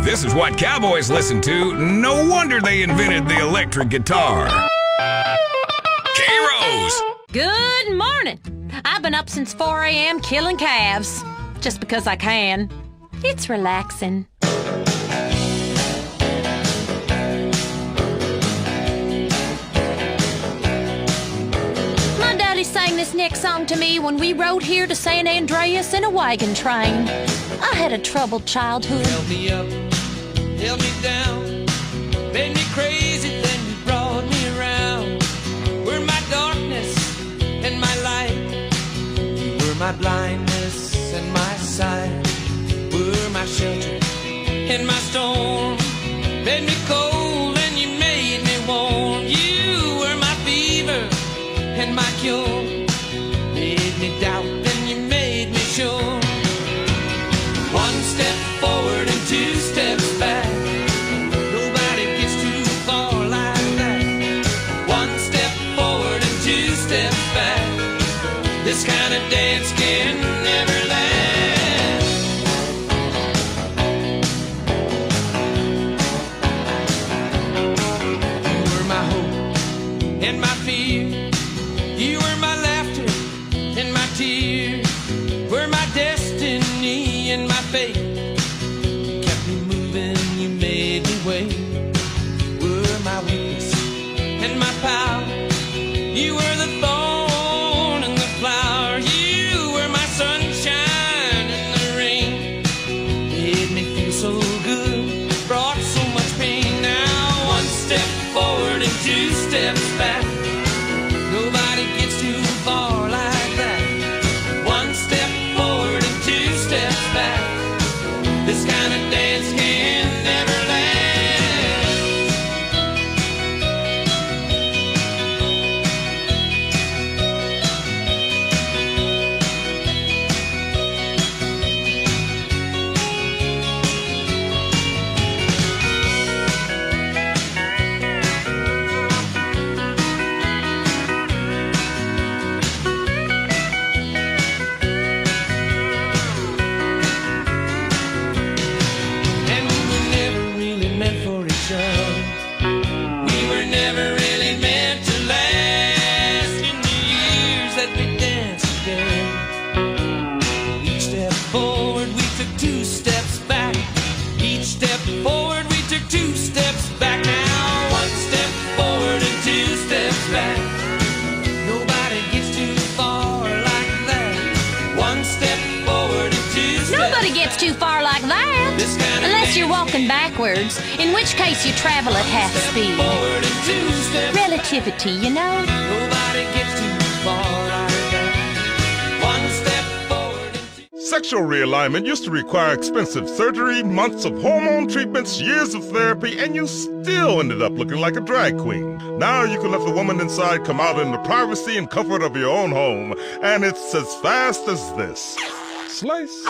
If this is what cowboys listen to, no wonder they invented the electric guitar. K-Rose! Good morning. I've been up since 4 a.m. killing calves. Just because I can. It's relaxing. My daddy sang this next song to me when we rode here to San Andreas in a wagon train. I had a troubled childhood. Held me up, held me down, made me crazy, then you brought me around. Were my darkness and my light, you were my blindness and my sight, were my shelter and my storm, made me cold and you made me warm. You were my fever and my cure, made me doubt and you made me sure. One step forward and 2 steps back. Nobody gets too far like that. 1 step forward and 2 steps back. This kind of dance can never last. You were my hope and my fear. You were my laughter and my tears. Were my destiny and my fate. You kept me moving, you made me wait. Were my weakness and my power. You were the thorn and the flower. You were my sunshine and the rain. Made me feel so good, brought so much pain. Now 1 step forward and 2 steps back. Nobody gets too far like that. 1 step forward and 2 steps back. This kind of dance can never last. And we were never really meant for each other. We were never really meant to last. In the years that we danced together, each step forward we took 2 steps back. Each step forward we took 2 steps back. Now 1 step forward and 2 steps back. Nobody gets too far like that. 1 step forward and 2 steps. Nobody gets too far like that. This kind of Unless you're dance walking backwards, in which case you travel at half speed. forward and 2 steps. Relativity, you know? Nobody gets too far like that. 1 step forward and 2. Sexual realignment used to require expensive surgery, months of hormone treatments, years of therapy, and you still ended up looking like a drag queen. Now you can let the woman inside come out in the privacy and comfort of your own home, and it's as fast as this. Slice.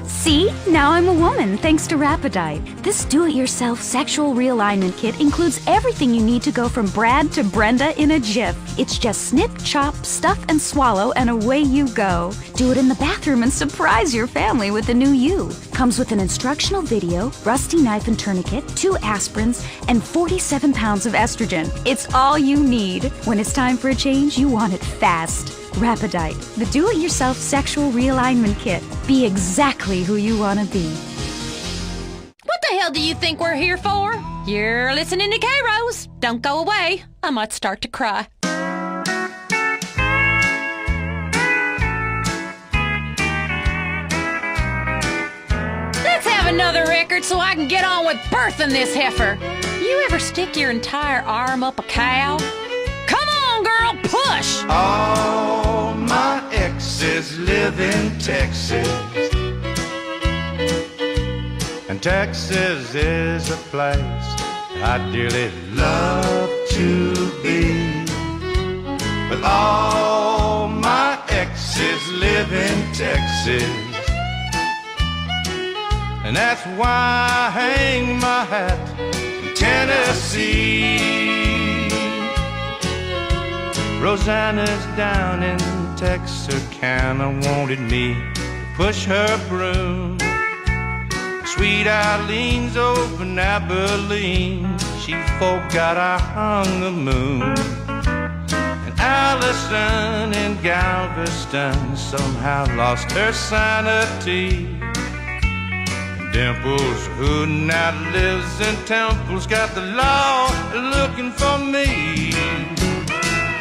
See? Now I'm a woman, thanks to Rapadite. This do-it-yourself sexual realignment kit includes everything you need to go from Brad to Brenda in a jiff. It's just snip, chop, stuff, and swallow, and away you go. Do it in the bathroom and surprise your family with the new you. Comes with an instructional video, rusty knife and tourniquet, 2 aspirins, and 47 pounds of estrogen. It's all you need. When it's time for a change, you want it fast. Rapadite, the do-it-yourself sexual realignment kit. Be exactly who you want to be. What the hell do you think we're here for? You're listening to K-Rose. Don't go away. I might start to cry. Let's have another record so I can get on with birthing this heifer. You ever stick your entire arm up a cow? Come on, girl, push! All my exes live in Texas, and Texas is a place I dearly love to be. But all my exes live in Texas, and that's why I hang my hat in Tennessee. Rosanna's down in Texarkana wanted me to push her broom, Sweet Eileen's over in Abilene. She forgot I hung the moon. And Allison in Galveston somehow lost her sanity. And Dimples, who now lives in Temple's, got the law looking for me.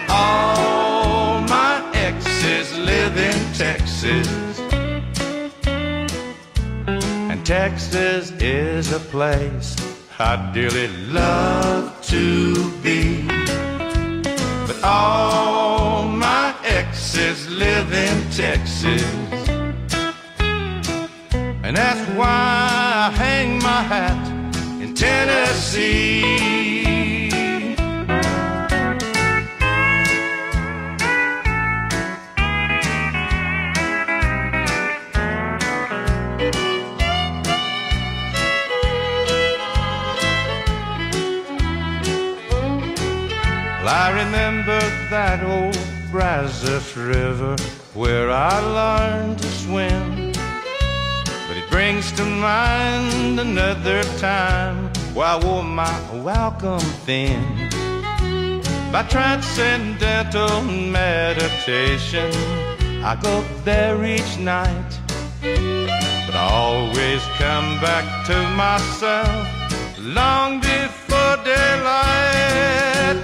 All my exes live in Texas, and Texas is a place I'd dearly love to be. But all my exes live in Texas, and that's why I hang my hat in Tennessee. I remember that old Brazos River where I learned to swim. But it brings to mind another time where I wore my welcome fin. By transcendental meditation, I go there each night. But I always come back to myself long before daylight.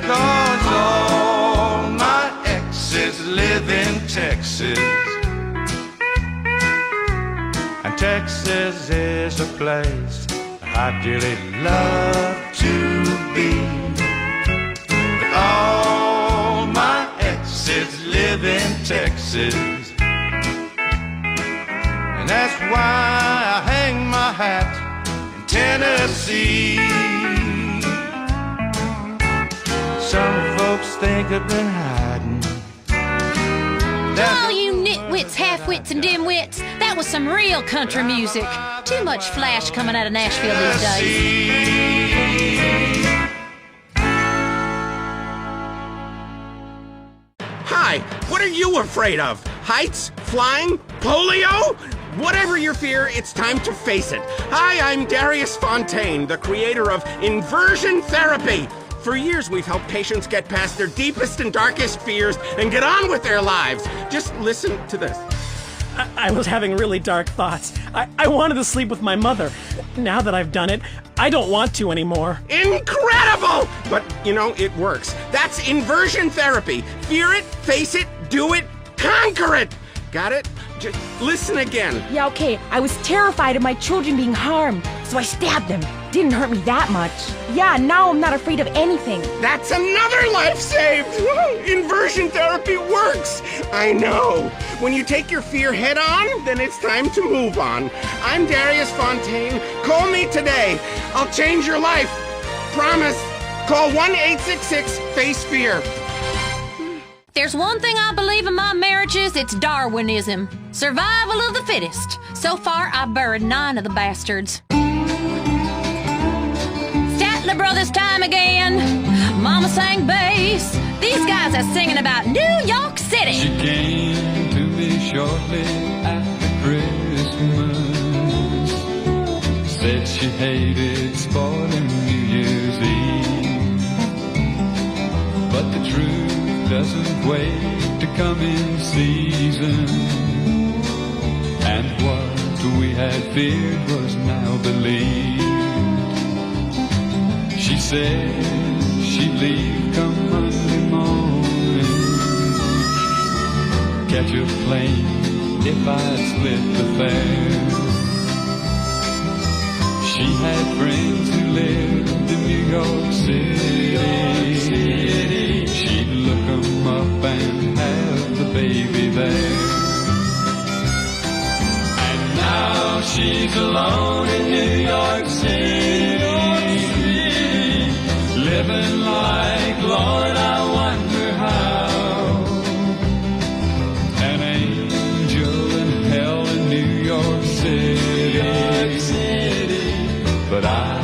'Cause all my exes live in Texas, and Texas is a place I dearly love to be. But all my exes live in Texas, and that's why I hang my hat in Tennessee. Some folks think I've been hiding. Oh, you nitwits, half-wits, and dim-wits. That was some real country music. Too much flash coming out of Nashville these days. Hi, what are you afraid of? Heights? Flying? Polio? Whatever your fear, it's time to face it. Hi, I'm Andreas, the creator of inversion therapy. For years, we've helped patients get past their deepest and darkest fears and get on with their lives. Just listen to this. I was having really dark thoughts. I wanted to sleep with my mother. Now that I've done it, I don't want to anymore. Incredible! But, you know, it works. That's inversion therapy. Fear it, face it, do it, conquer it. Got it? Just listen again. Yeah, okay. I was terrified of my children being harmed, so I stabbed them. Didn't hurt me that much. Yeah, now I'm not afraid of anything. That's another life saved! Inversion therapy works! I know. When you take your fear head on, then it's time to move on. I'm Andreas Fontaine. Call me today. I'll change your life. Promise. Call 1-866-FACE-FEAR. There's one thing I believe in my marriages, it's Darwinism. Survival of the fittest. So far, I've buried 9 of the bastards. Statler Brothers time again. Mama sang bass. These guys are singing about New York City. She came to me shortly after Christmas. Said she hated spoiling New Year's Eve. But the truth doesn't wait to come in season. And what we had feared was now believed. She said she'd leave come Monday morning, catch a plane if I'd split the fare. She had friends who lived in New York City. She'd look 'em up and have the baby there. And now she's alone in New York City, living like, Lord, I wonder how. An angel in hell in New York City, but I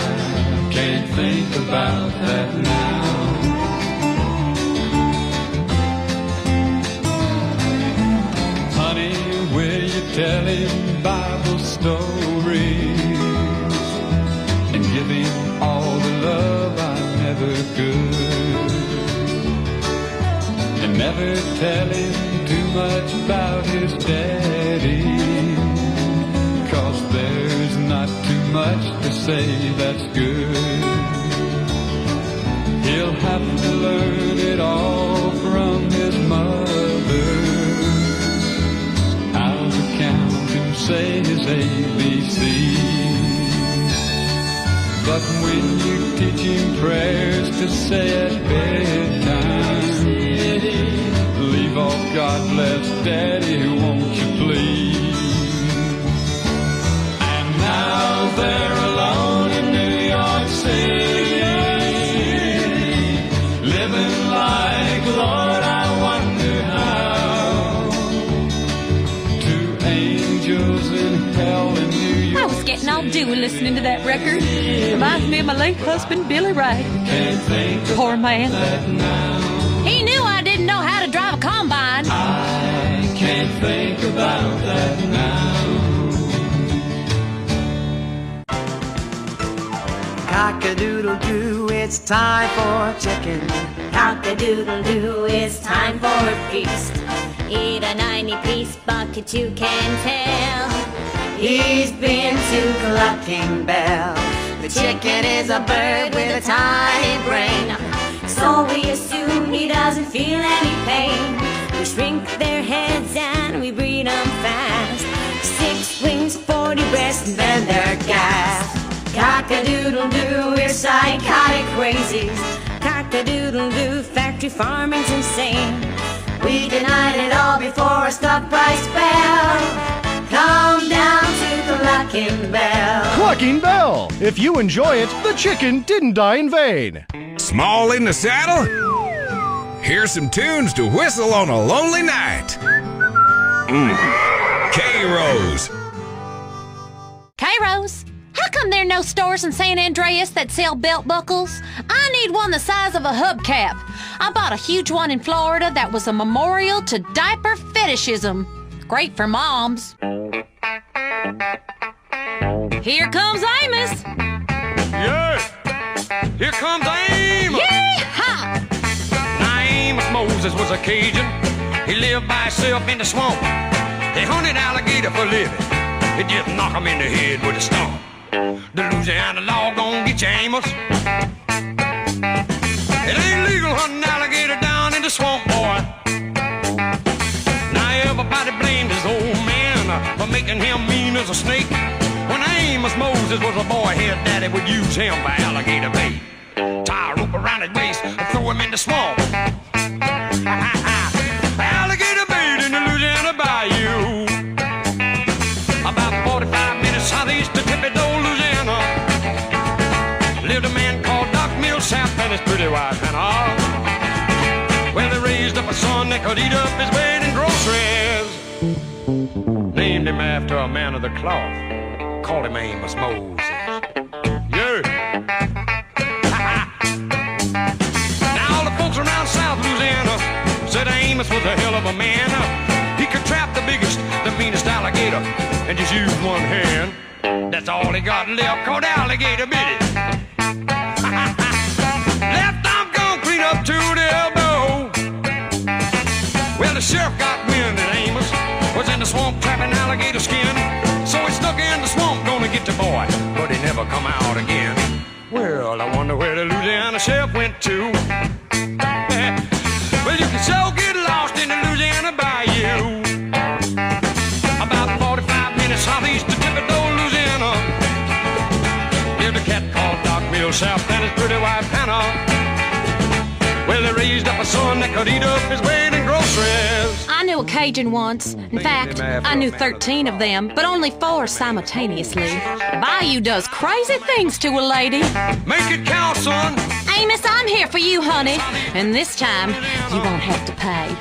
can't think about that now. Honey, will you tell him Bible stories much about his daddy, 'cause there's not too much to say that's good. He'll have to learn it all from his mother, how to count and say his ABC. But when you teach him prayers to say at bedtime, leave off God bless Daddy, won't you please? And now they're alone in New York City, living like, Lord, I wonder how. Two angels in hell in New York. I was getting all dewy listening to that record. Reminds me of my late husband, Billy Ray. Poor man. He knew I didn't know how to drive a combine. I can't think about that now. Cock-a-doodle-doo, it's time for chicken. Cock-a-doodle-doo, it's time for a feast. Eat a 90-piece bucket, you can tell. He's been to Clucking Bell. The chicken is a bird with a tiny brain, So we assume he doesn't feel any pain. We shrink their heads and we breed them fast. 6 wings, 40 breasts, and then they're gassed. Cock-a-doodle-doo, we're psychotic crazies. Cock-a-doodle-doo, factory farming's insane. We denied it all before a stock price fell. Come down to Clucking Bell. Clucking Bell! If you enjoy it, the chicken didn't die in vain. Small in the saddle? Here's some tunes to whistle on a lonely night. K-Rose. K-Rose, how come there are no stores in San Andreas that sell belt buckles? I need one the size of a hubcap. I bought a huge one in Florida that was a memorial to diaper fetishism. Great for moms. Here comes Amos. Yeah, here comes Amos. Yee-haw! Now Amos Moses was a Cajun. He lived by himself in the swamp. He hunted alligator for a living. It just knock him in the head with a stump. The Louisiana law gon' get you, Amos. It ain't legal hunting alligator down in the swamp, boy. Now everybody blamed his old man for making him mean as a snake. When Amos Moses was a boy, his daddy would use him for alligator bait. Tie a rope around his waist and throw him in the swamp. Alligator bait in the Louisiana bayou. About 45 minutes southeast of Tippy-Toe, Louisiana, lived a man called Doc Millsap and his pretty wife Hannah. Well, they raised up a son that could eat up his weight in groceries. Named him after a man of the cloth. Called him Amos Moses. Yeah. Now all the folks around South Louisiana said Amos was a hell of a man. He could trap the biggest, the meanest alligator and just use one hand. That's all he got left, called alligator bit it. Left arm gone clean up to the elbow. Well, the sheriff got wind that Amos was in the swamp trapping alligator skin. So he snuck in the swamp, gonna get the boy, but he never come out again. Well, I wonder where the Louisiana sheriff went to. Well, you can so get lost in the Louisiana bayou. About 45 minutes southeast of Tippy-Toe, Louisiana, lived a cat called Doc Millsap and his pretty wife Hannah. Well, they raised up a son that could eat up his weight in groceries. I knew a Cajun once. In fact, I knew 13 of them, but only 4 simultaneously. The bayou does crazy things to a lady. Make it count, son. Amos, I'm here for you, honey. And this time, you won't have to pay.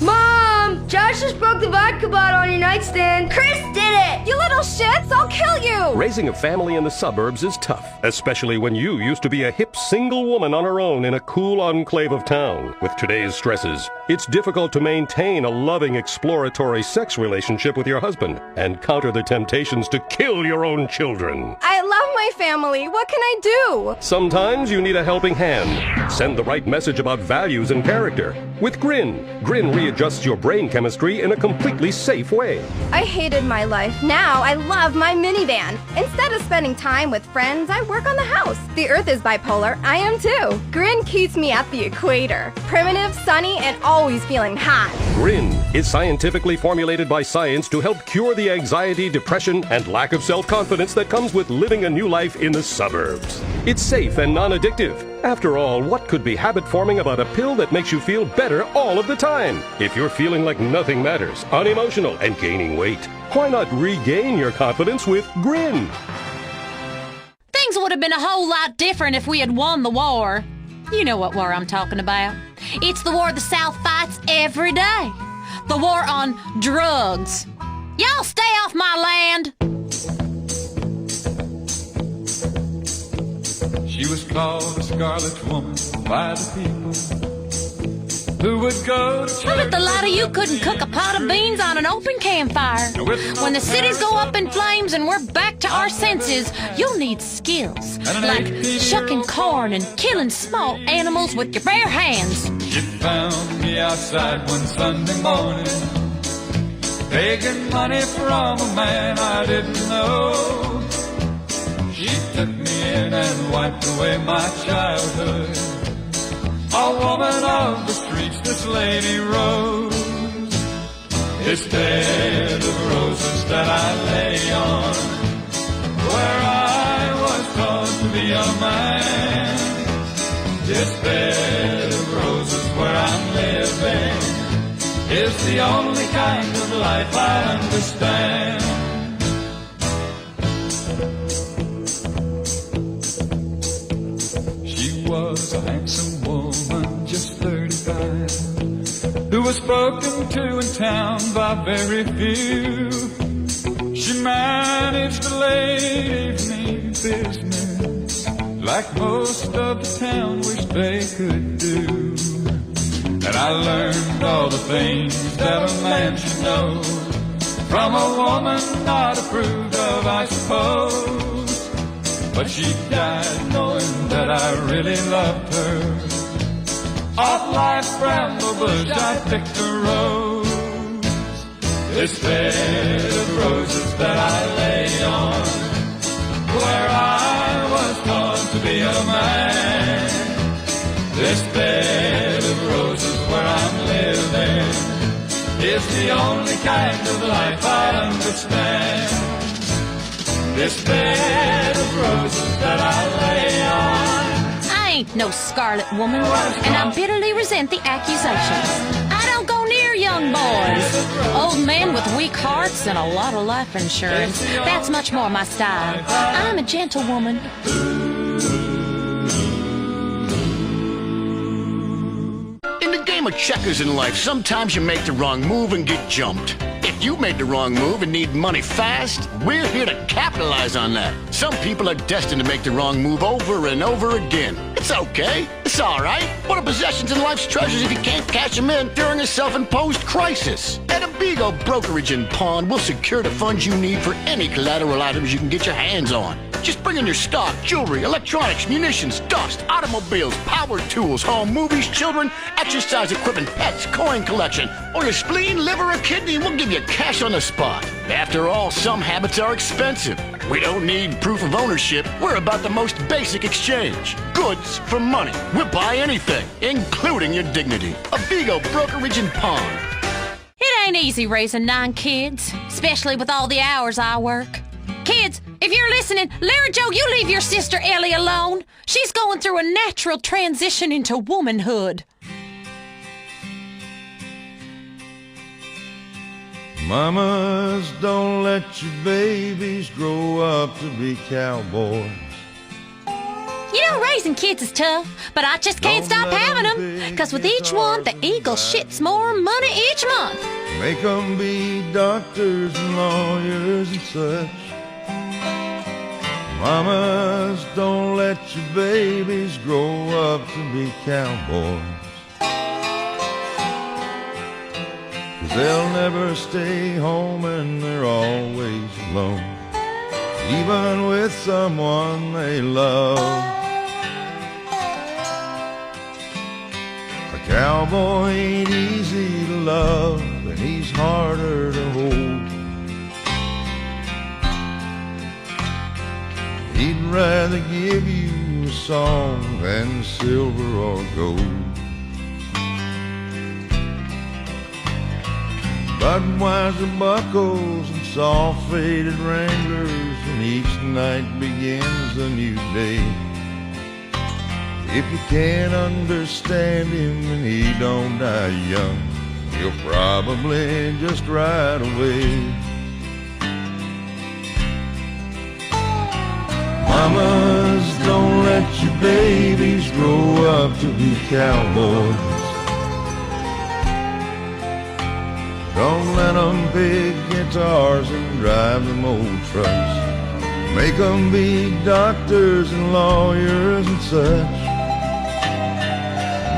Mom! Josh just broke the vodka bottle on your nightstand. Chris did it! You little shits, I'll kill you! Raising a family in the suburbs is tough, especially when you used to be a hip single woman on her own in a cool enclave of town. With today's stresses, it's difficult to maintain a loving, exploratory sex relationship with your husband and counter the temptations to kill your own children. I love my family. What can I do? Sometimes you need a helping hand. Send the right message about values and character. With Grin, Grin readjusts your brain chemistry in a completely safe way. I hated my life. Now I love my minivan. Instead of spending time with friends, I work on the house. The Earth is bipolar. I am too. Grin keeps me at the equator. Primitive, sunny, and always feeling hot. Grin is scientifically formulated by science to help cure the anxiety, depression, and lack of self-confidence that comes with living a new life in the suburbs. It's safe and non-addictive. After all, what could be habit-forming about a pill that makes you feel better all of the time? If you're feeling like nothing matters, unemotional, and gaining weight, why not regain your confidence with Grin? Things would have been a whole lot different if we had won the war. You know what war I'm talking about. It's the war the South fights every day. The war on drugs. Y'all stay off my land. She was called a scarlet woman by the people who would go to church. I bet the lot of you couldn't cook a pot of beans on an open campfire. When the cities go up in flames and we're back to our senses, you'll need skills like shucking corn and killing small animals with your bare hands. She found me outside one Sunday morning, begging money from a man I didn't know. She took me in and wiped away my childhood. A woman of the streets, this lady Rose. This bed of roses that I lay on, where I was taught to be a man. This bed of roses where I'm living is the only kind of life I understand. She was a handsome woman, just 35, who was spoken to in town by very few. She managed a late evening business like most of the town wished they could do. And I learned all the things that a man should know from a woman not approved of, I suppose. But she died knowing that I really loved her. Off life's bramble bush I picked a rose. This bed of roses that I lay on, where I was taught to be a man. This bed of roses where I'm living is the only kind of life I understand. This bed of roses that I lay on. I ain't no scarlet woman, and I bitterly resent the accusations. I don't go near young boys. Old men with weak hearts and a lot of life insurance. That's much more my style. I'm a gentlewoman. In the game of checkers in life, sometimes you make the wrong move and get jumped. If you made the wrong move and need money fast, we're here to capitalize on that. Some people are destined to make the wrong move over and over again. It's okay. It's all right. What are possessions and life's treasures if you can't cash them in during a self-imposed crisis? At Abigo Brokerage and Pawn, we'll secure the funds you need for any collateral items you can get your hands on. Just bring in your stock, jewelry, electronics, munitions, dust, automobiles, power tools, home, movies, children, exercise equipment, pets, coin collection, or your spleen, liver, or kidney, and we'll give you cash on the spot. After all, some habits are expensive. We don't need proof of ownership. We're about the most basic exchange. Goods for money. We'll buy anything, including your dignity. Abigo Brokerage and Pawn. It ain't easy raising 9 kids, especially with all the hours I work. Kids, if you're listening, Larry Joe, you leave your sister Ellie alone. She's going through a natural transition into womanhood. Mamas, don't let your babies grow up to be cowboys. You know, raising kids is tough, but I just can't stop having them. Because with each one, the eagle shits more money each month. Make them be doctors and lawyers and such. Mamas, don't let your babies grow up to be cowboys. 'Cause they'll never stay home and they're always alone. even with someone they love. A cowboy ain't easy to love, and he's harder to hold. He'd rather give you a song than silver or gold. Budweiser buckles and soft faded Wranglers, and each night begins a new day. If you can't understand him and he don't die young, he'll probably just ride away. Mamas, don't let your babies grow up to be cowboys. Don't let them pick guitars and drive them old trucks. Make them be doctors and lawyers and such.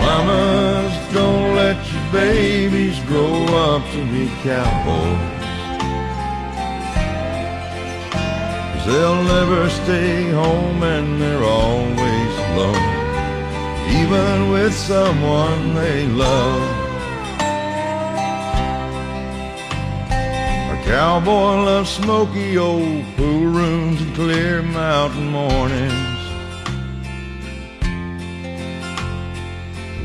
Mamas, don't let your babies grow up to be cowboys. 'Cause they'll never stay home and they're always alone, even with someone they love. Cowboy loves smoky old pool rooms and clear mountain mornings.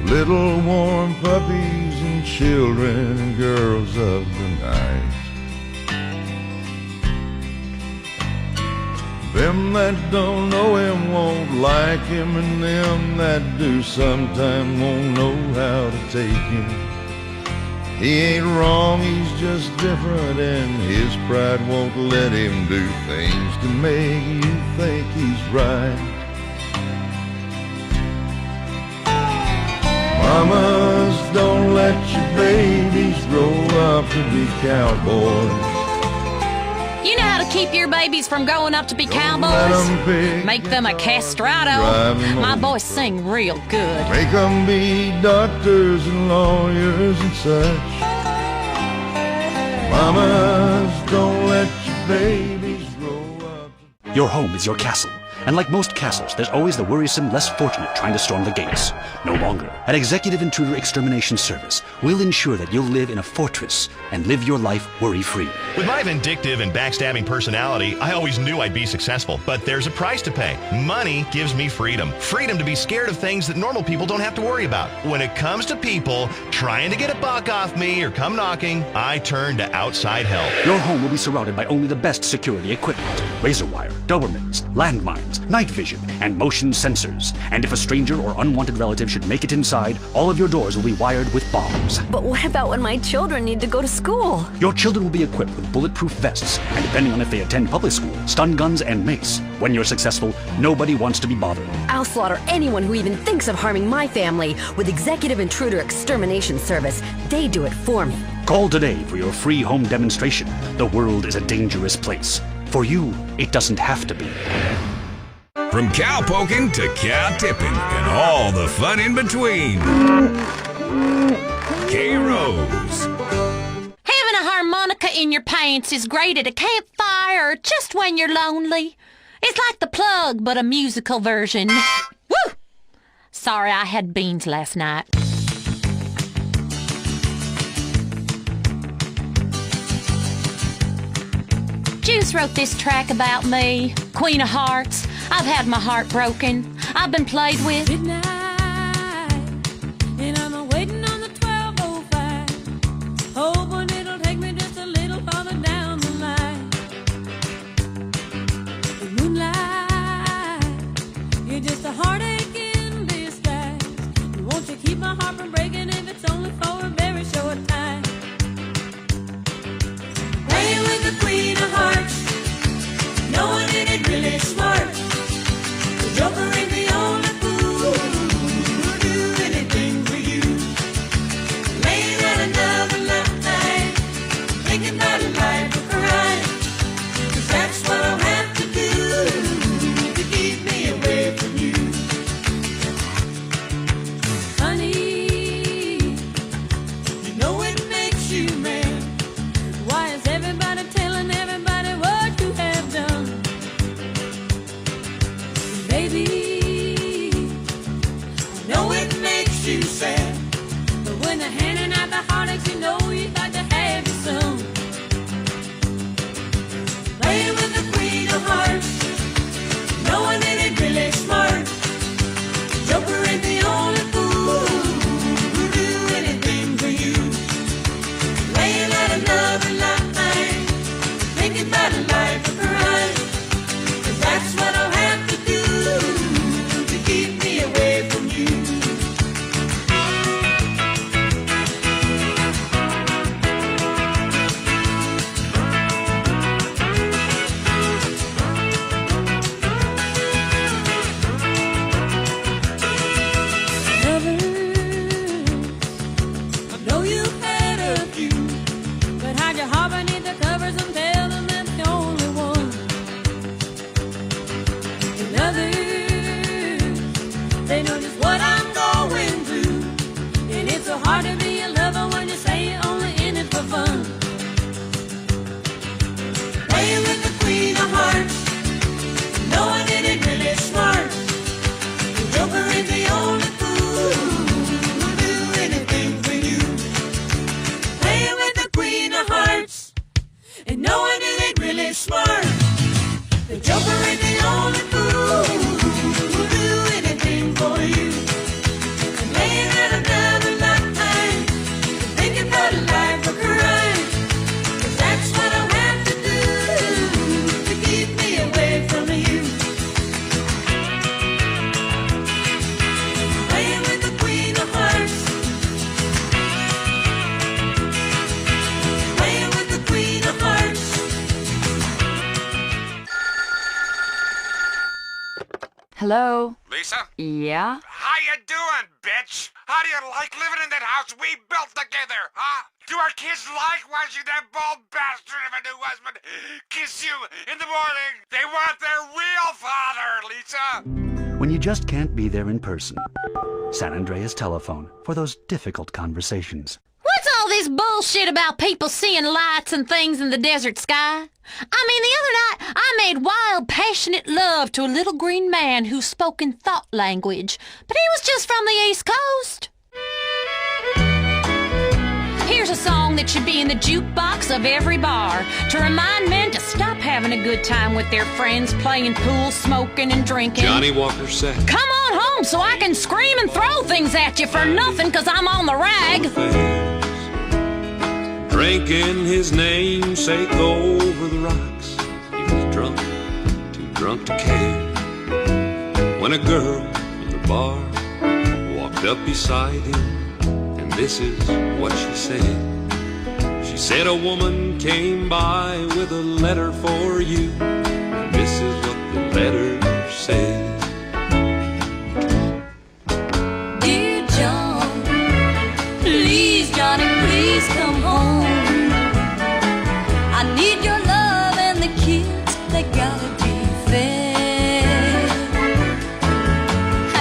Little warm puppies and children and girls of the night. Them that don't know him won't like him, and them that do sometime won't know how to take him. He ain't wrong, he's just different, and his pride won't let him do things to make you think he's right. Mamas, don't let your babies grow up to be cowboys. You know how to keep your babies from growing up to be cowboys? Make them a castrato. My boys sing real good. Make them be doctors and lawyers and such. Mamas, don't let your babies grow up. Your home is your castle. And like most castles, there's always the worrisome, less fortunate trying to storm the gates. No longer. At Executive Intruder Extermination Service, we'll ensure that you'll live in a fortress and live your life worry-free. With my vindictive and backstabbing personality, I always knew I'd be successful. But there's a price to pay. Money gives me freedom. Freedom to be scared of things that normal people don't have to worry about. When it comes to people trying to get a buck off me or come knocking, I turn to outside help. Your home will be surrounded by only the best security equipment. Razor wire, Dobermans, landmines, night vision, and motion sensors. And if a stranger or unwanted relative should make it inside, all of your doors will be wired with bombs. But what about when my children need to go to school? Your children will be equipped with bulletproof vests, and depending on if they attend public school, stun guns and mace. When you're successful, nobody wants to be bothered. I'll slaughter anyone who even thinks of harming my family with Executive Intruder Extermination Service. They do it for me. Call today for your free home demonstration. The world is a dangerous place. For you, it doesn't have to be. From cow poking to cow tipping and all the fun in between. K-Rose. Having a harmonica in your pants is great at a campfire or just when you're lonely. It's like The Plug, but a musical version. Woo! Sorry, I had beans last night. Juice wrote this track about me, Queen of Hearts. I've had my heart broken. I've been played with. Midnight, and I'm waiting on the 12:05, hoping it'll take me just a little farther down the line. The moonlight, you're just a heartache in disguise. Won't you keep my heart from breaking if it's only for a very short time? Playing with the Queen of Hearts, no one in it really smart. The Joker ain't the only fool. They know just what I'm going through. And it's so hard to be a lover when you say you're only in it for fun. Playing with the queen of hearts, knowing it ain't really smart. The joker is the only fool who'll do anything for you. Playing with the queen of hearts, and knowing it ain't really smart. The joker is the only fool who'll do anything for you. And laying out another lifetime, thinking about a life of crime. 'Cause that's what I'll have to do to keep me away from you. Playing with the queen of hearts, playing with the queen of hearts. Hello? Lisa? Yeah? How you doing, bitch? How do you like living in that house we built together, huh? Do our kids like watching that bald bastard of a new husband kiss you in the morning? They want their real father, Lisa! When you just can't be there in person, San Andreas Telephone for those difficult conversations. What's all this bullshit about people seeing lights and things in the desert sky? I mean, the other night, I made wild, passionate love to a little green man who spoke in thought language, but he was just from the East Coast. Here's a song that should be in the jukebox of every bar to remind men to stop having a good time with their friends, playing pool, smoking, and drinking. Johnny Walker said, Come on home so I can scream and throw things at you for nothing 'cause I'm on the rag. drinking his namesake over the rocks. He was drunk, too drunk to care, when a girl in the bar walked up beside him, and this is what she said. She said, a woman came by with a letter for you, and this is what the letter said. Dear John, please, Johnny, please come home. I need your love and the kids, they gotta be fed.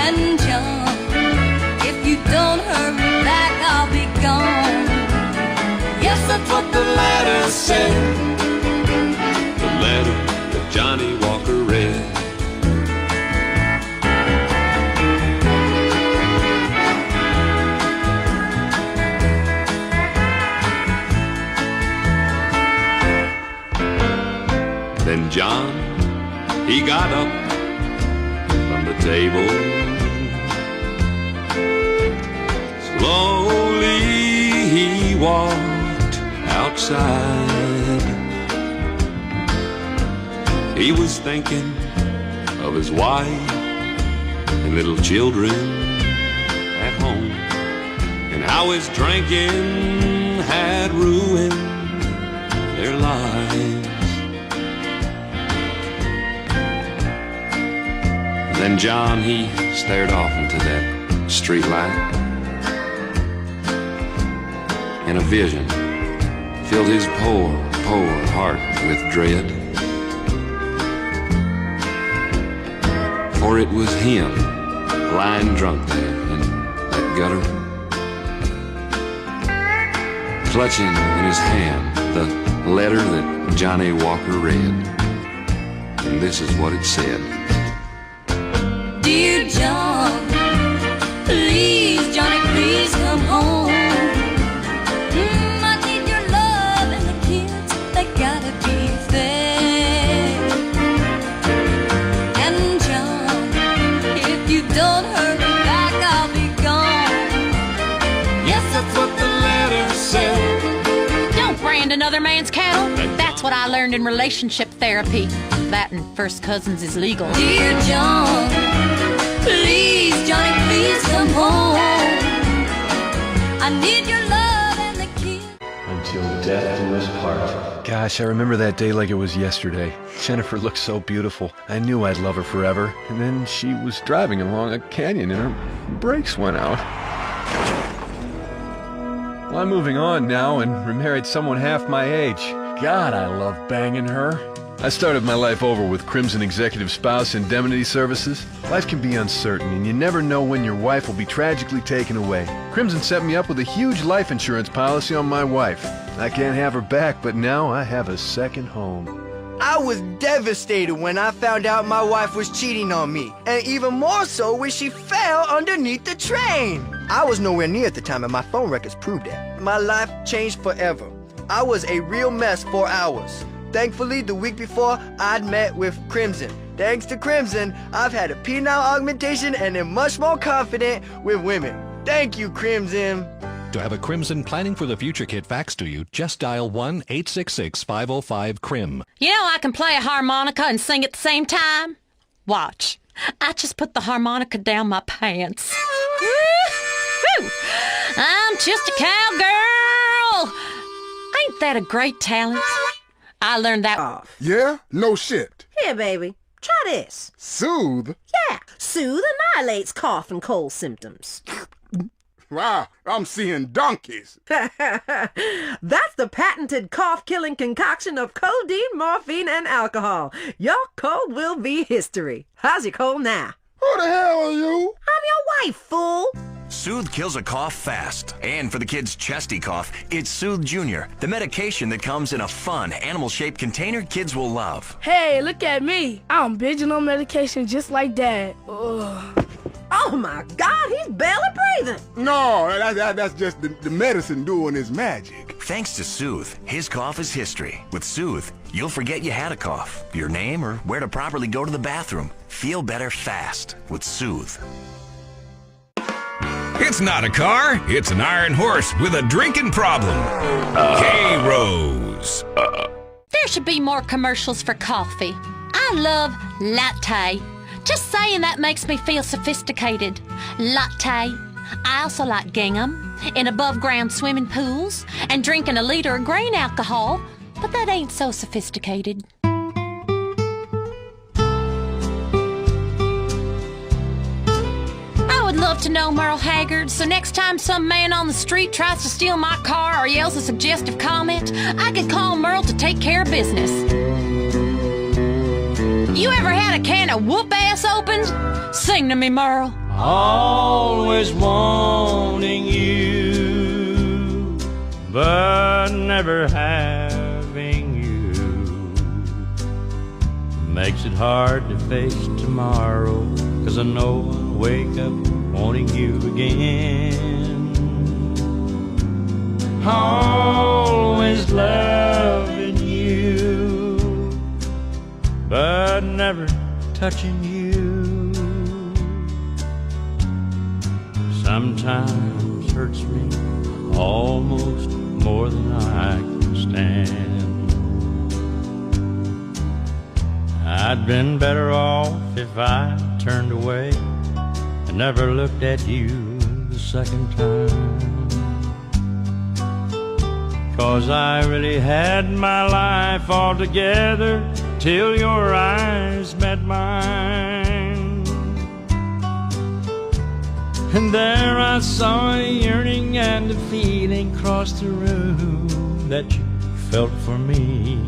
And John, if you don't hurry back, I'll be gone. Yes, that's what the letter said. The letter that Johnny Walker read. Then John, he got up from the table. Slowly he walked outside. He was thinking of his wife and little children at home, and how his drinking had ruined their lives. Then John, he stared off into that street light, and a vision filled his poor, poor heart with dread. For it was him lying drunk there in that gutter, clutching in his hand the letter that Johnny Walker read. And this is what it said. Dear John, please, Johnny, please come home. I need your love and the kids, they gotta be fed. And John, if you don't hurry back, I'll be gone. Yes, that's what the letter said. Don't brand another man's cattle. That's what I learned in relationship therapy. That and first cousins is legal. Dear John, please, Johnny, please come home. I need your love and the kids. Until death do us part. Gosh, I remember that day like it was yesterday. Jennifer looked so beautiful. I knew I'd love her forever. And then she was driving along a canyon and her brakes went out. Well, I'm moving on now and remarried someone half my age. God, I love banging her. I started my life over with Crimson Executive Spouse Indemnity Services. Life can be uncertain, and you never know when your wife will be tragically taken away. Crimson set me up with a huge life insurance policy on my wife. I can't have her back, but now I have a second home. I was devastated when I found out my wife was cheating on me, and even more so when she fell underneath the train. I was nowhere near at the time, and my phone records proved that. My life changed forever. I was a real mess for hours. Thankfully, the week before, I'd met with Crimson. Thanks to Crimson, I've had a penile augmentation and am much more confident with women. Thank you, Crimson. To have a Crimson Planning for the Future kit faxed to you, just dial 1-866-505-CRIM. You know I can play a harmonica and sing at the same time? Watch. I just put the harmonica down my pants. Woo-hoo! I'm just a cowgirl. Ain't that a great talent? I learned that. Yeah? No shit. Here, baby. Try this. Soothe? Yeah. Soothe annihilates cough and cold symptoms. Wow, I'm seeing donkeys. That's the patented cough-killing concoction of codeine, morphine, and alcohol. Your cold will be history. How's your cold now? Who the hell are you? I'm your wife, fool. Soothe kills a cough fast. And for the kids' chesty cough, it's Soothe Junior, the medication that comes in a fun, animal-shaped container kids will love. Hey, look at me. I'm binging on medication just like Dad. Ugh. Oh my God, he's barely breathing. No, that's just the medicine doing its magic. Thanks to Soothe, his cough is history. With Soothe, you'll forget you had a cough, your name, or where to properly go to the bathroom. Feel better fast with Soothe. It's not a car, it's an iron horse with a drinking problem. K-Rose. There should be more commercials for coffee. I love latte. Just saying that makes me feel sophisticated. Latte. I also like gingham in above-ground swimming pools and drinking a liter of grain alcohol, but that ain't so sophisticated. I would love to know Merle Haggard, so next time some man on the street tries to steal my car or yells a suggestive comment, I could call Merle to take care of business. You ever had a can of whoop-ass opened? Sing to me, Merle. Always wanting you, but never having you makes it hard to face tomorrow, 'cause I know I'll wake up wanting you again. Always loving you, but never touching you. Sometimes hurts me almost more than I can stand. I'd been better off if I turned away and never looked at you the second time. 'Cause I really had my life all together till your eyes met mine. And there I saw a yearning and a feeling cross the room that you felt for me.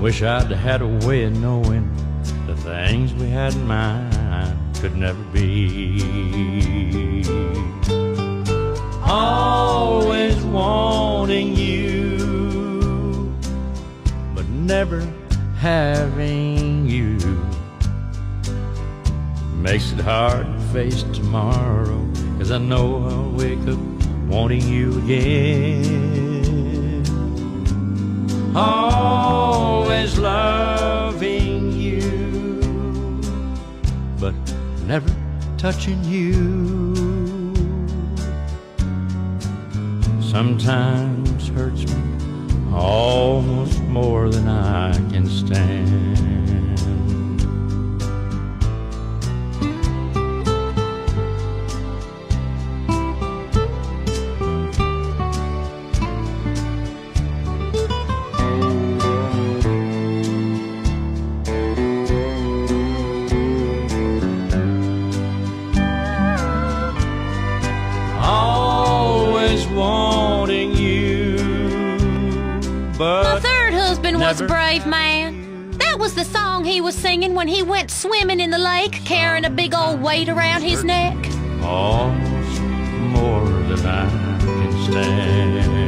Wish I'd had a way of knowing the things we had in mind could never be. Always wanting you, but never having you makes it hard to face tomorrow, 'cause I know I'll wake up wanting you again. Always loving you, but never touching you. Sometimes hurts me almost more than I can stand. was a brave man. That was the song he was singing when he went swimming in the lake, carrying a big old weight around his neck. Almost more than I can stand.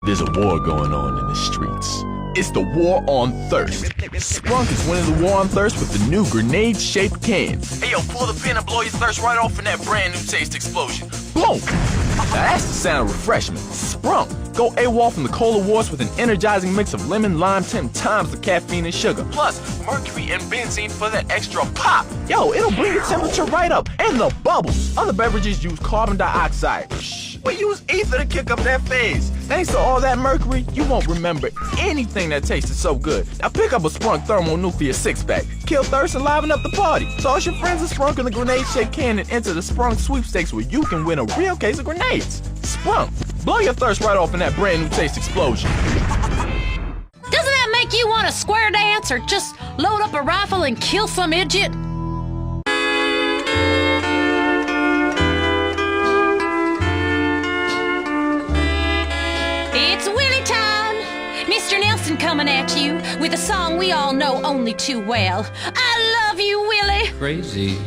There's a war going on in the streets. It's the war on thirst. Sprunk is winning the war on thirst with the new grenade-shaped can. Hey yo, pull the pin and blow your thirst right off in that brand new taste explosion. Boom! Now that's the sound of refreshment. Sprunk. Go AWOL from the cola wars with an energizing mix of lemon, lime, 10 times the caffeine and sugar. Plus, mercury and benzene for that extra pop. Yo, it'll bring the temperature right up. And the bubbles. Other beverages use carbon dioxide. We use ether to kick up that phase. Thanks to all that mercury, you won't remember anything that tasted so good. Now pick up a Sprunk Thermonuclear 6-pack. Kill thirst and liven up the party. Toss your friends a Sprunk in the grenade-shaped can and enter the Sprunk sweepstakes where you can win a real case of grenades. Sprunk. Blow your thirst right off in that brand new taste explosion. Doesn't that make you want to square dance or just load up a rifle and kill some idiot? It's Willie time! Mr. Nelson coming at you with a song we all know only too well. I love you, Willie! Crazy,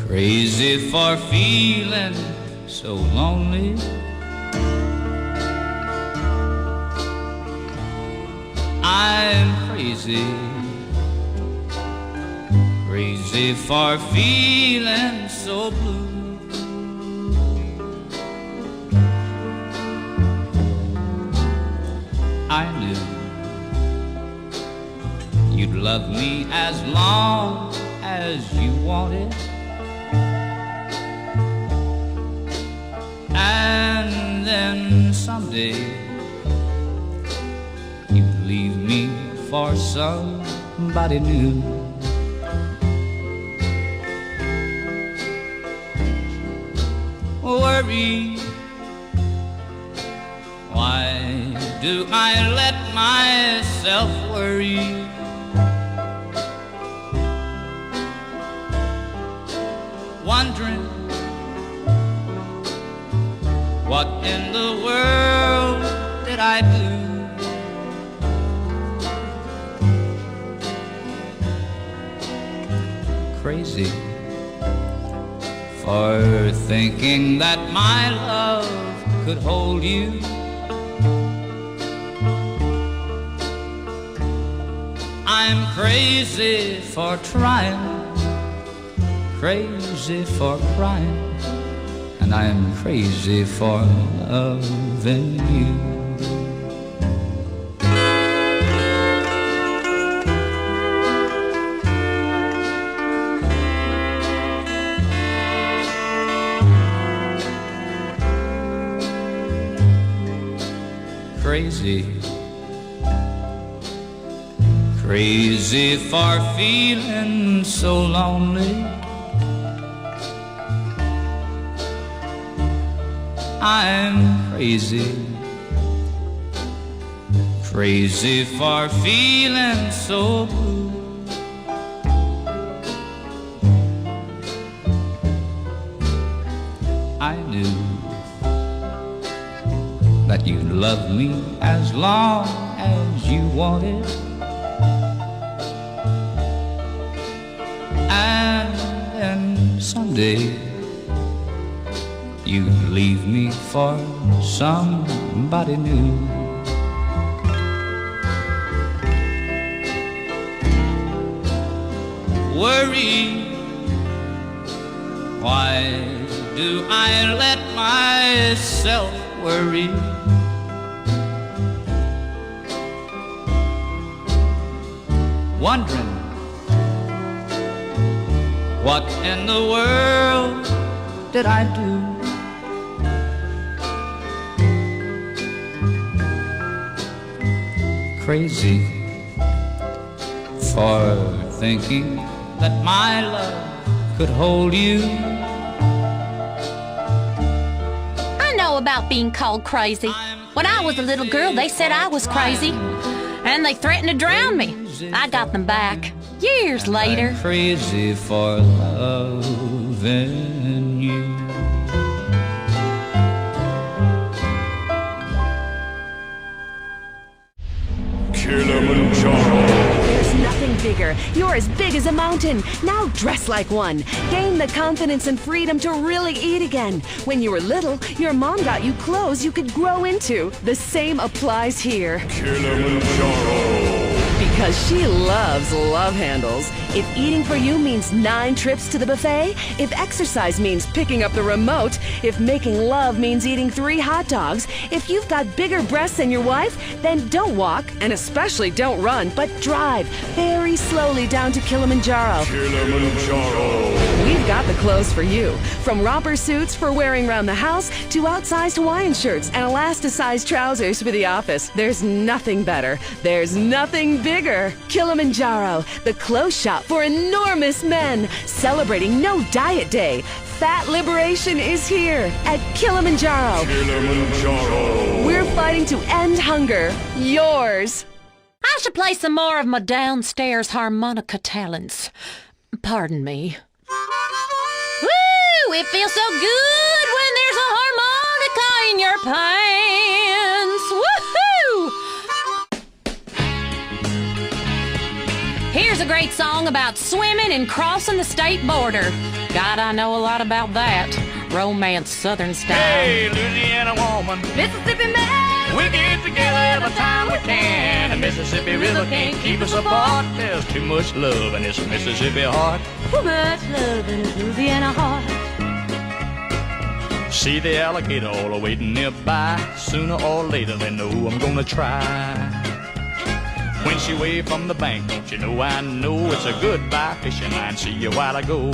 crazy for feeling so lonely. I'm crazy, crazy for feeling so blue. I knew you'd love me as long as you wanted, and then someday you'd leave me for somebody new. Worry, why do I let myself worry? Wondering what in the world did I do? Crazy for thinking that my love could hold you. I'm crazy for trying, crazy for crying, and I'm crazy for loving you. Crazy, crazy for feeling so lonely. I'm crazy, crazy for feeling so blue. I knew that you'd love me as long as you wanted, and then someday you'd leave me for somebody new. Worry, why do I let myself worry? Wondering what in the world did I do? Crazy for thinking that my love could hold you. I know about being called crazy. When I was a little girl, they said I was crazy, and they threatened to drown me. I got them back years later. I'm crazy for loving you. You're as big as a mountain. Now dress like one. Gain the confidence and freedom to really eat again. When you were little, your mom got you clothes you could grow into. The same applies here. Because she loves love handles. If eating for you means 9 trips to the buffet, if exercise means picking up the remote, if making love means eating 3 hot dogs, if you've got bigger breasts than your wife, then don't walk, and especially don't run, but drive very slowly down to Kilimanjaro. We've got the clothes for you. From romper suits for wearing around the house to outsized Hawaiian shirts and elasticized trousers for the office. There's nothing better. There's nothing bigger. Kilimanjaro, the clothes shop for enormous men, celebrating No Diet Day. Fat liberation is here at Kilimanjaro. We're fighting to end hunger. Yours. I should play some more of my downstairs harmonica talents. Pardon me. Woo! It feels so good when there's a harmonica in your pants. Woohoo! Here's a great song about swimming and crossing the state border. God, I know a lot about that. Romance, Southern style. Hey, Louisiana woman, Mississippi man, we get together every time we can. The Mississippi River can't keep us apart. There's too much love in this Mississippi heart. Too much love in this Louisiana heart. See the alligator all waiting nearby. Sooner or later they know I'm gonna try. When she waved from the bank, don't you know I know it's a goodbye fishing line. See you while I go.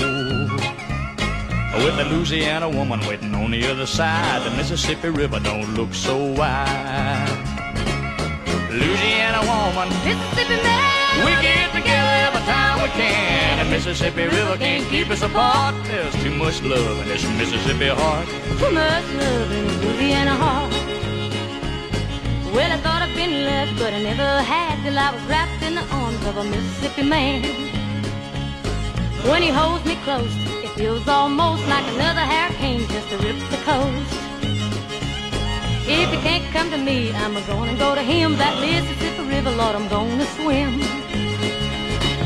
With the Louisiana woman waiting on the other side, the Mississippi River don't look so wide. Louisiana woman, Mississippi man, we get together every time we can. The Mississippi River can't keep us apart. There's too much love in this Mississippi heart. Too much love in this Louisiana heart. Well, I thought I'd been left, but I never had till I was wrapped in the arms of a Mississippi man. When he holds me close, it feels almost like another hurricane just to rip the coast. If he can't come to me, I'm gonna go to him. That Mississippi River, Lord, I'm gonna swim.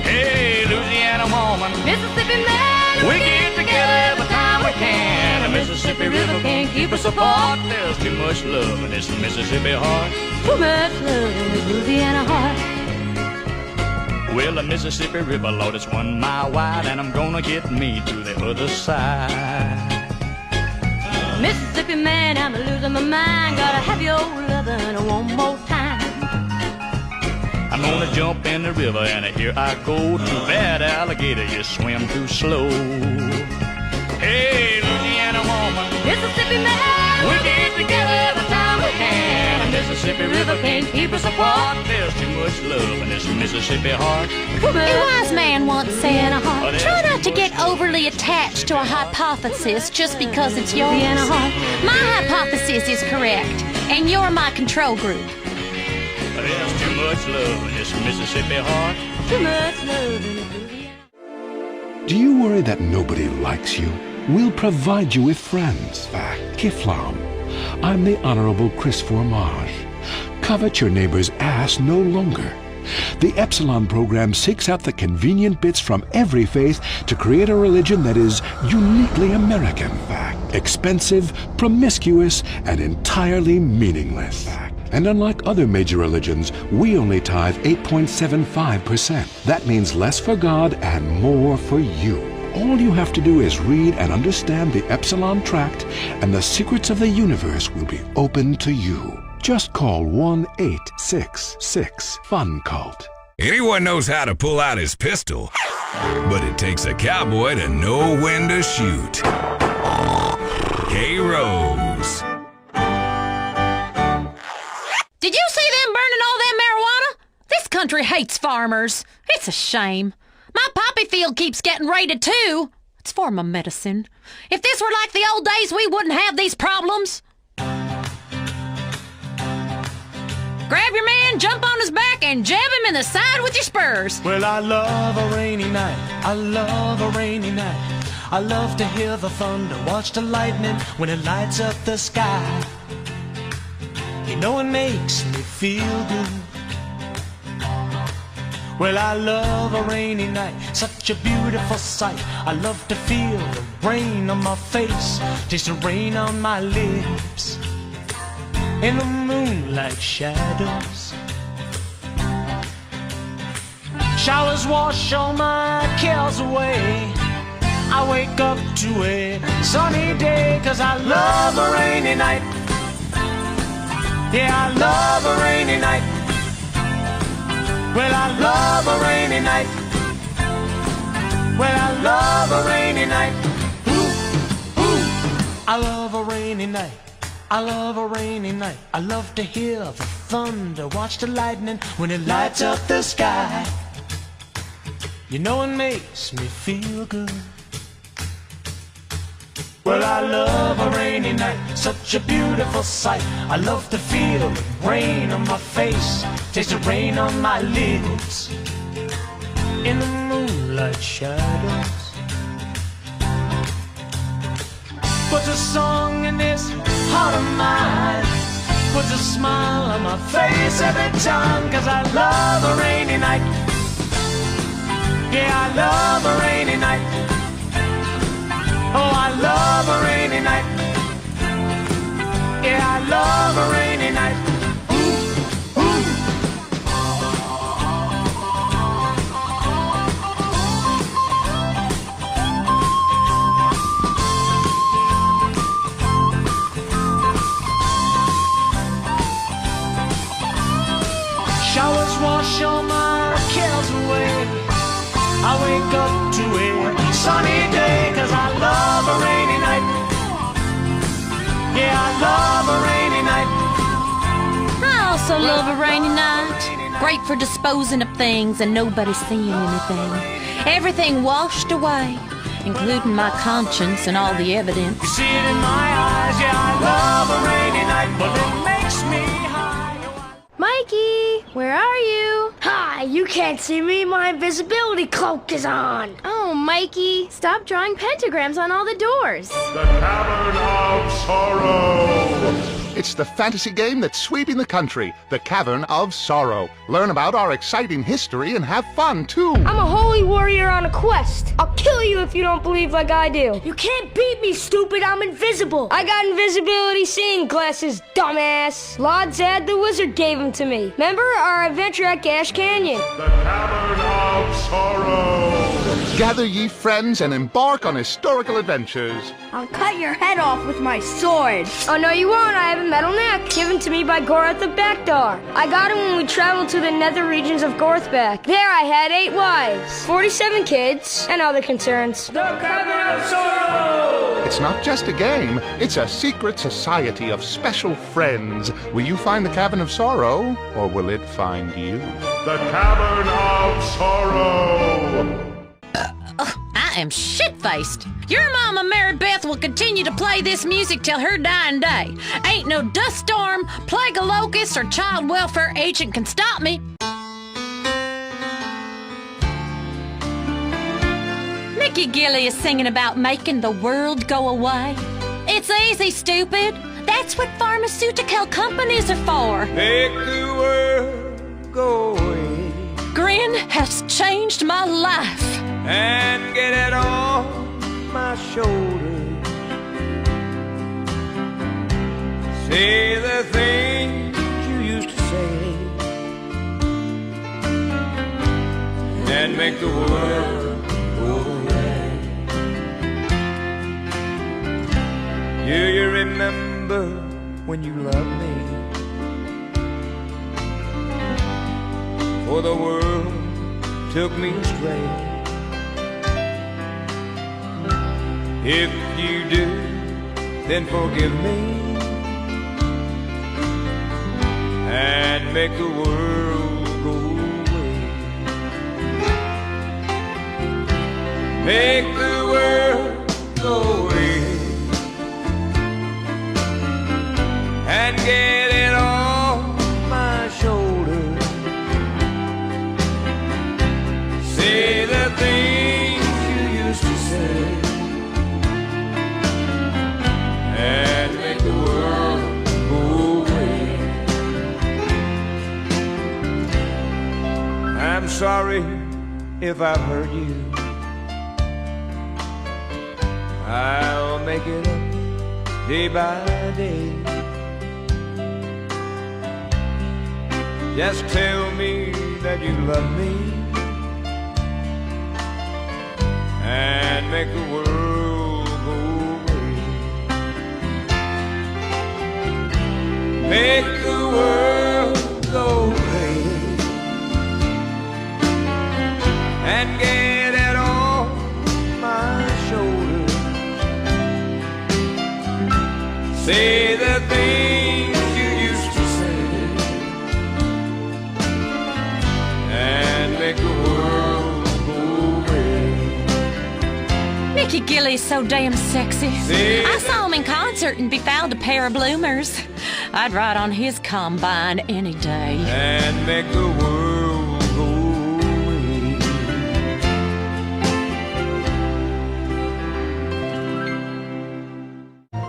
Hey, Louisiana woman, Mississippi man, we get together every time we can. The Mississippi River can't keep us apart. There's too much love in this Mississippi heart. Too much love in this Louisiana heart. Well, the Mississippi River, Lord, it's 1 mile wide, and I'm gonna get me to the other side. Mississippi man, I'm losing my mind. Gotta have your lovin' one more time. I'm gonna jump in the river, and here I go. Too bad, alligator, you swim too slow. Hey, Louisiana woman, Mississippi man, we get together every time we can. The Mississippi River can't keep us apart. There's too much love in this Mississippi heart. A wise man once said, try not to get overly attached to a hypothesis just because it's yours. My hypothesis is correct, and you're my control group. There's too much love in this Mississippi heart. Too much love in this. Do you worry that nobody likes you? We'll provide you with friends. Fact. Kiflam. I'm the Honorable Chris Formage. Covet your neighbor's ass no longer. The Epsilon program seeks out the convenient bits from every faith to create a religion that is uniquely American. Fact. Expensive, promiscuous, and entirely meaningless. Fact. And unlike other major religions, we only tithe 8.75%. That means less for God and more for you. All you have to do is read and understand the Epsilon Tract, and the secrets of the universe will be open to you. Just call 1-866-FUN-CULT. Anyone knows how to pull out his pistol, but it takes a cowboy to know when to shoot. K-Rose. Did you see them burning all that marijuana? This country hates farmers. It's a shame. My poppy field keeps getting raided too. It's for my medicine. If this were like the old days, we wouldn't have these problems. Grab your man, jump on his back, and jab him in the side with your spurs. Well, I love a rainy night. I love a rainy night. I love to hear the thunder, watch the lightning when it lights up the sky. You know it makes me feel good. Well, I love a rainy night, such a beautiful sight. I love to feel the rain on my face, taste the rain on my lips, in the moonlight shadows. Showers wash all my cares away. I wake up to a sunny day, 'cause I love a rainy night. Yeah, I love a rainy night. Well, I love a rainy night. Well, I love a rainy night. Ooh, ooh. I love a rainy night. I love a rainy night. I love to hear the thunder, watch the lightning when it lights up the sky. You know it makes me feel good. Well, I love a rainy night, such a beautiful sight. I love to feel the rain on my face, taste the rain on my lips, in the moonlight shadows. Puts a song in this heart of mine, puts a smile on my face every time, 'cause I love a rainy night. Yeah, I love a rainy night. Oh, I love a rainy night. Yeah, I love a rainy night. Ooh, ooh. Showers wash all my cares away. I wake up to a sunny day, 'cause I love a rainy night. Yeah, I love a rainy night. I also love a rainy night. Great for disposing of things and nobody seeing anything. Everything washed away, including my conscience and all the evidence. You see it in my eyes. Yeah, I love a rainy night, but it makes me high. Mikey, where are you? Hi, you can't see me. My invisibility cloak is on. Oh, Mikey, stop drawing pentagrams on all the doors. The Cavern of Sorrow. It's the fantasy game that's sweeping the country, The Cavern of Sorrow. Learn about our exciting history and have fun, too. I'm a holy warrior on a quest. I'll kill you if you don't believe like I do. You can't beat me, stupid. I'm invisible. I got invisibility seeing glasses, dumbass. Lord Zad the wizard gave them to me. Remember our adventure at Gash Canyon? The Cavern of Sorrow. Gather ye friends and embark on historical adventures. I'll cut your head off with my sword. Oh, no, you won't. I have a metal neck given to me by Gorath of Backdar. I got it when we traveled to the nether regions of Gorthback. There I had 8 wives, 47 kids, and other concerns. The Cavern of Sorrow! It's not just a game, it's a secret society of special friends. Will you find the Cavern of Sorrow, or will it find you? The Cavern of Sorrow! I am shit-faced. Your mama, Mary Beth, will continue to play this music till her dying day. Ain't no dust storm, plague of locusts, or child welfare agent can stop me. Mickey Gilly is singing about making the world go away. It's easy, stupid. That's what pharmaceutical companies are for. Make the world go away. Grin has changed my life. And get it on my shoulder. Say the things you used to say, and make the world go away. Do you remember when you loved me? For the world took me astray. If you do, then forgive me and make the world go away. Make the world go away and get it off my shoulder. Say the things you used to say and make the world go away. I'm sorry if I've hurt you. I'll make it up day by day. Just tell me that you love me and make the world go away. Make the world go away and get it off my shoulders. Say the things you used to say and make the world go away. Mickey Gilley's so damn sexy. I saw him in concert and befouled a pair of bloomers. I'd ride on his combine any day. And make the world go away.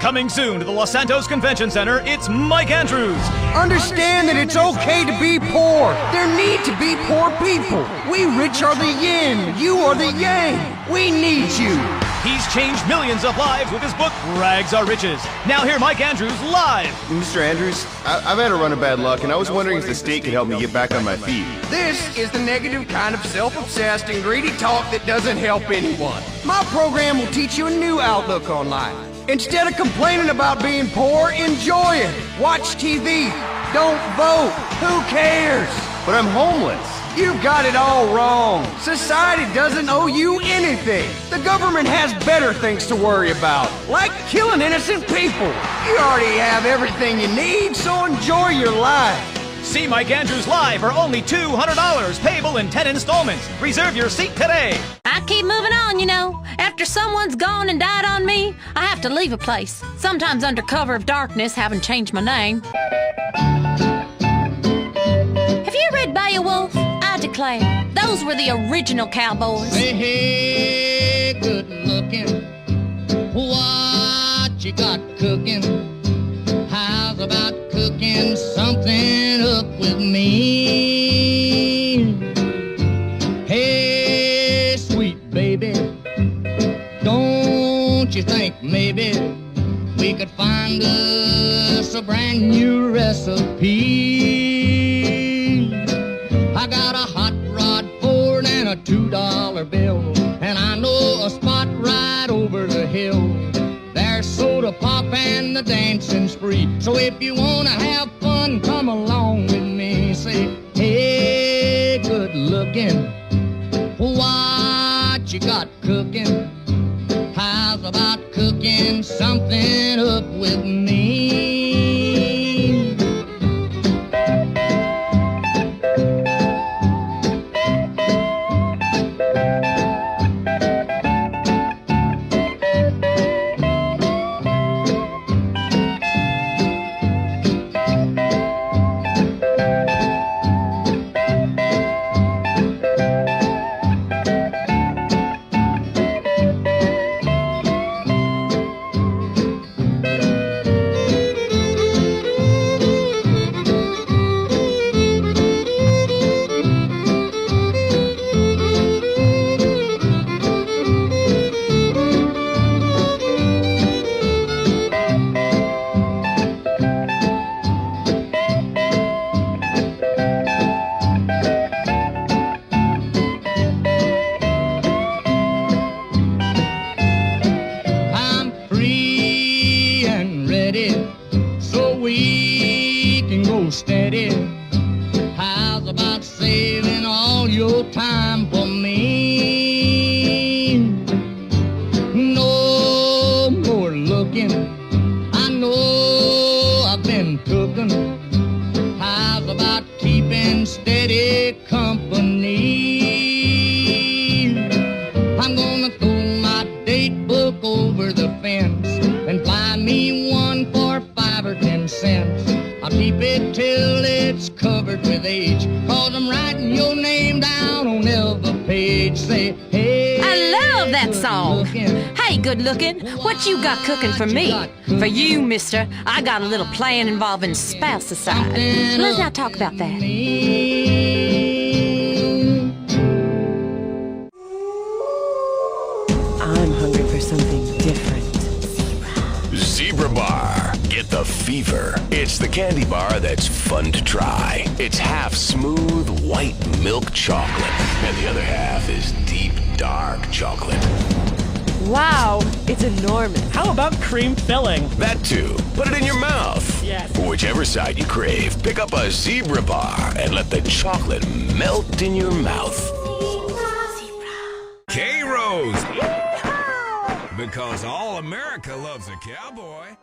Coming soon to the Los Santos Convention Center, it's Mike Andrews. Understand that it's okay to be poor. There need to be poor people. We rich are the yin, you are the yang. We need you. He's changed millions of lives with his book, Rags Are Riches. Now hear Mike Andrews live. Mr. Andrews, I've had a run of bad luck, and I was wondering if the state could help me get back on my feet. This is the negative kind of self-obsessed and greedy talk that doesn't help anyone. My program will teach you a new outlook on life. Instead of complaining about being poor, enjoy it. Watch TV. Don't vote. Who cares? But I'm homeless. You've got it all wrong. Society doesn't owe you anything. The government has better things to worry about, like killing innocent people. You already have everything you need, so enjoy your life. See Mike Andrews live for only $200, payable in 10 installments. Reserve your seat today. I keep moving on, you know. After someone's gone and died on me, I have to leave a place. Sometimes under cover of darkness, having changed my name. Have you read Beowulf? I declare, those were the original cowboys. Hey, hey, good looking. What you got cooking? How's about cooking something up with me? Hey, sweet baby, don't you think maybe we could find us a brand new recipe? I got a hot rod Ford and a $2 bill, and I know a spot right over the hill. There's soda pop and the dancing's free. So if you wanna have fun, come along with me. Say, hey, good looking, what you got cooking? How's about cooking something up with me? What you got cooking for me? For you, mister, I got a little plan involving spousicide. Let's not talk about that. something different. Zebra Bar. Get the fever. It's the candy bar that's fun to try. It's half smooth white milk chocolate, and the other half is deep dark chocolate. Wow, it's enormous. How about cream filling? That too. Put it in your mouth. Yes. For whichever side you crave, pick up a Zebra Bar and let the chocolate melt in your mouth. K-Rose. Because all America loves a cowboy.